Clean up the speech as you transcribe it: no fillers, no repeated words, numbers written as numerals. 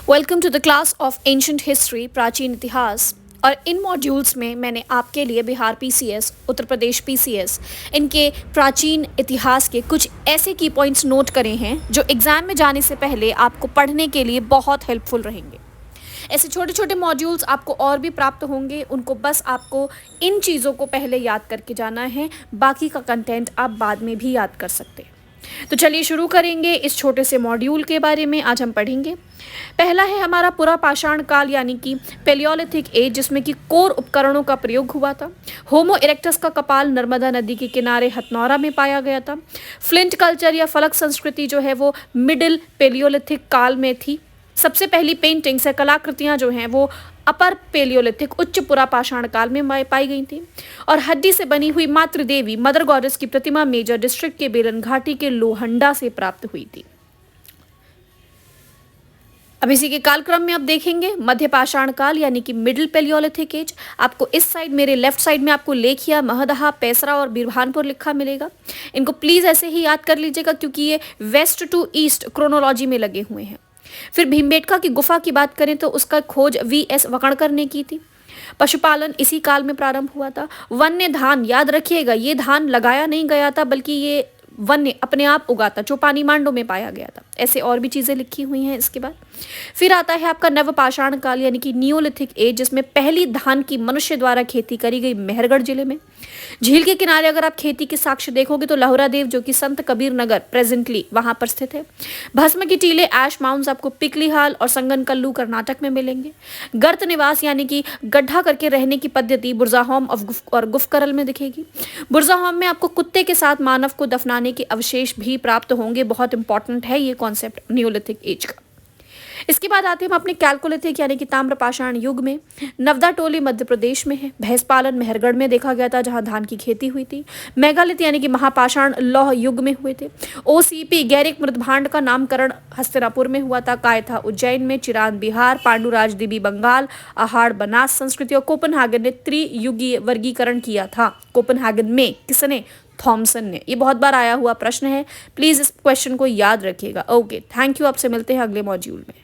Welcome to the class of ancient history, प्राचीन इतिहास। और इन मॉड्यूल्स में मैंने आपके लिए बिहार पीसीएस, उत्तर प्रदेश पीसीएस, इनके प्राचीन इतिहास के कुछ ऐसे की पॉइंट्स नोट करे हैं जो एग्जाम में जाने से पहले आपको पढ़ने के लिए बहुत हेल्पफुल रहेंगे। ऐसे छोटे छोटे मॉड्यूल्स आपको और भी प्राप्त होंगे, उनको बस आपको इन चीज़ों को पहले याद करके जाना है, बाकी का कंटेंट आप बाद में भी याद कर सकते हैं। तो चलिए शुरू करेंगे इस छोटे से मॉड्यूल के बारे में। आज हम पढ़ेंगे, पहला है हमारा पुरा पाषाण काल यानी कि पेलियोलिथिक एज, जिसमें कि कोर उपकरणों का प्रयोग हुआ था। होमो इरेक्टस का कपाल नर्मदा नदी के किनारे हथनौरा में पाया गया था। फ्लिंट कल्चर या फलक संस्कृति जो है वो मिडिल पेलियोलिथिक काल में थी। सबसे पहली पेंटिंग्स या कलाकृतियां जो हैं वो अपर पेलियोलिथिक उच्च पुरा पाषाण काल में पाई गई थी। और हड्डी से बनी हुई मातृ देवी मदर गॉडेस की प्रतिमा मेजर डिस्ट्रिक्ट के बेलन घाटी के लोहंडा से प्राप्त हुई थी। अब इसी के कालक्रम में आप देखेंगे मध्य पाषाण काल यानी कि मिडिल पेलियोलिथिक एज। आपको इस साइड, मेरे लेफ्ट साइड में आपको लेखिया, महदहा, पेसरा और बिरहानपुर लिखा मिलेगा। इनको प्लीज ऐसे ही याद कर लीजिएगा क्योंकि ये वेस्ट टू ईस्ट क्रोनोलॉजी में लगे हुए हैं। फिर भीमबेटका की गुफा की बात करें तो उसका खोज वीएस वकणकर ने की थी। पशुपालन इसी काल में प्रारंभ हुआ था। वन्य धान, याद रखिएगा, ये धान लगाया नहीं गया था बल्कि ये वन्य अपने आप उगाता, जो पानी मांडो में पाया गया था। ऐसे और भी चीजें लिखी हुई हैं इसके बाद। फिर आता है आपका नवपाषाण काल यानी कि नियोलिथिक एज, जिसमें पहली धान की मनुष्य द्वारा खेती करी गई मेहरगढ़ जिले में। झील के किनारे अगर आप खेती के साक्ष्य देखोगे तो लहुरा देव जो कि संत कबीर नगर प्रेजेंटली वहां पर स्थित है। भस्म की टीले ऐश माउंट्स आपको पिकलीहाल और संगनकल्लू कर्नाटक में मिलेंगे। गर्त निवास यानी कि गड्ढा करके रहने की पद्धति बुरजाहोम और गुफकरल में दिखेगी। बुरजाहोम में आपको कुत्ते के साथ मानव को दफनाने के अवशेष भी प्राप्त होंगे। बहुत इंपॉर्टेंट है ये कॉन्सेप्ट नियोलिथिक एज का। इसके बाद आते हैं हम अपने कैल्कोलिथिक यानी कि ताम्रपाषाण युग में। नवदा टोली मध्य प्रदेश में है। भैंस पालन मेहरगढ़ में देखा गया था जहां धान की खेती हुई थी। मेगालिथ यानी कि महापाषाण लौह युग में हुए थे। ओसीपी गैरिक मृदभांड का नामकरण हस्तिनापुर में हुआ था। कायथा उज्जैन में, चिरान बिहार, पांडुराज दिबी बंगाल, आहाड़ बनास संस्कृति और कोपनहागन ने त्रियुगीय वर्गीकरण किया था। कोपनहागन में किसने? थॉमसन ने। ये बहुत बार आया हुआ प्रश्न है, प्लीज इस क्वेश्चन को याद रखिएगा। Okay, thank you. आपसे मिलते हैं अगले मॉड्यूल में।